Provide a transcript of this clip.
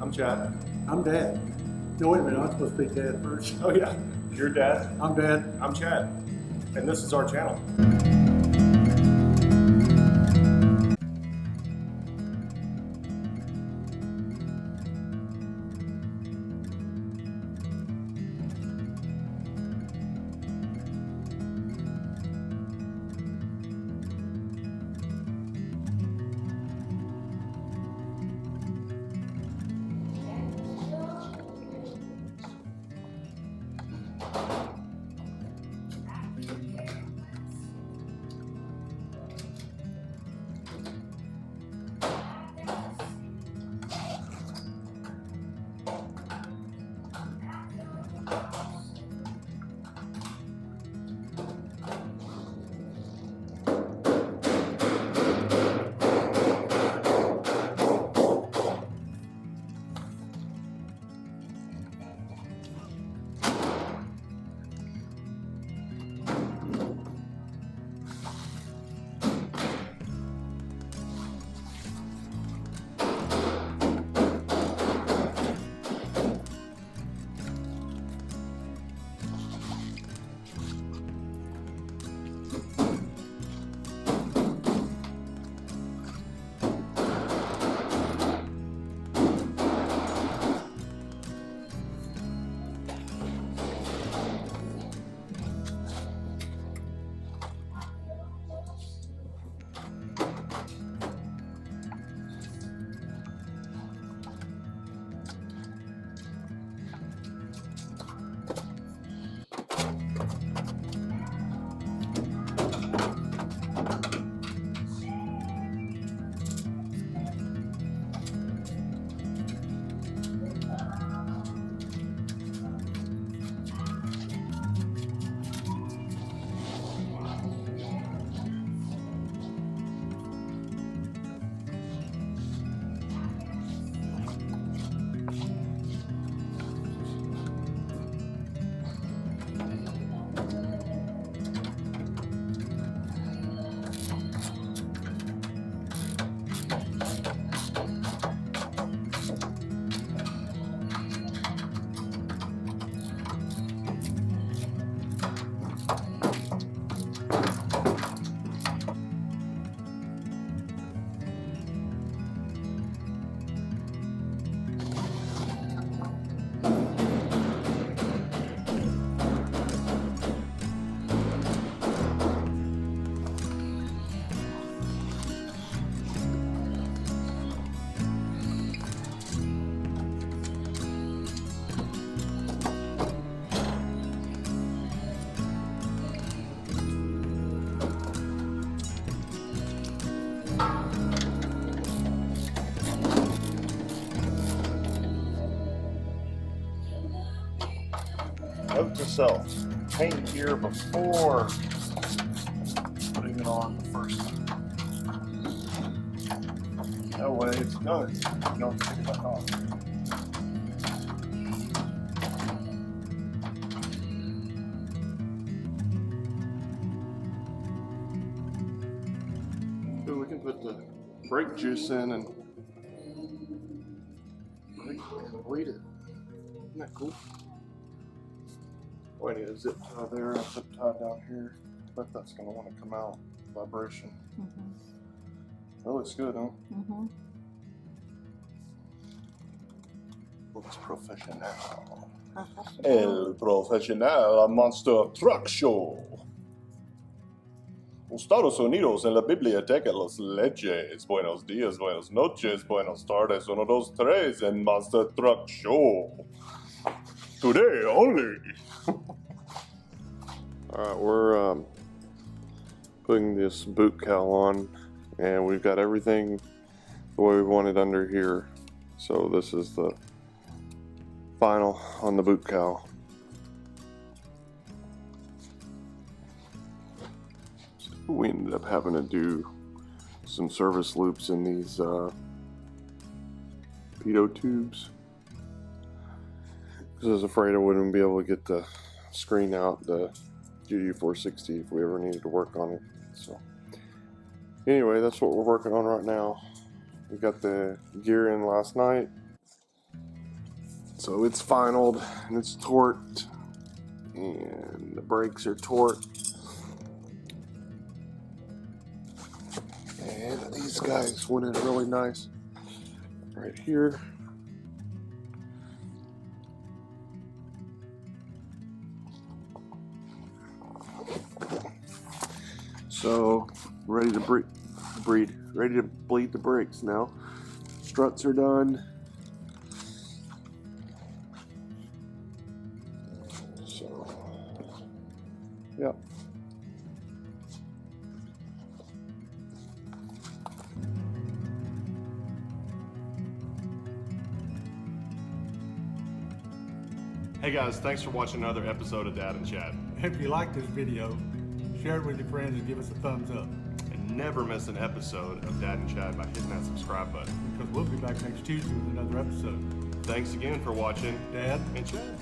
I'm Chad. I'm Dad. No, wait a minute, I'm supposed to be Dad first. Oh yeah, you're Dad. I'm Dad. I'm Chad, and this is our channel. Note to self: paint here before putting it on the first time. That way it's done. You don't take it back off. So we can put the brake juice in and wait it. Isn't that cool? Oh, I need a zip tie there, a zip tie down here. I bet that's going to want to come out. Vibration. That looks good, huh? Looks professional. El Profesional Monster Truck Show. Estados Unidos en la Biblioteca Los Leches. Buenos días, buenas noches, buenas tardes, 1, 2, 3 en Monster Truck Show. Today only. Alright, we're putting this boot cowl on, and we've got everything the way we want it under here. So this is the final on the boot cowl. So we ended up having to do some service loops in these pitot tubes, because I was afraid I wouldn't be able to get the screen out, the GU460, if we ever needed to work on it. So anyway, that's what we're working on right now. We got the gear in last night. So it's finaled and it's torqued, and the brakes are torqued. And these guys went in really nice right here. So ready to ready to bleed the brakes now. Struts are done. So, yeah. Hey guys, thanks for watching another episode of Dad and Chad. If you like this video, share it with your friends and give us a thumbs up. And never miss an episode of Dad and Chad by hitting that subscribe button. Because we'll be back next Tuesday with another episode. Thanks again for watching Dad and Chad.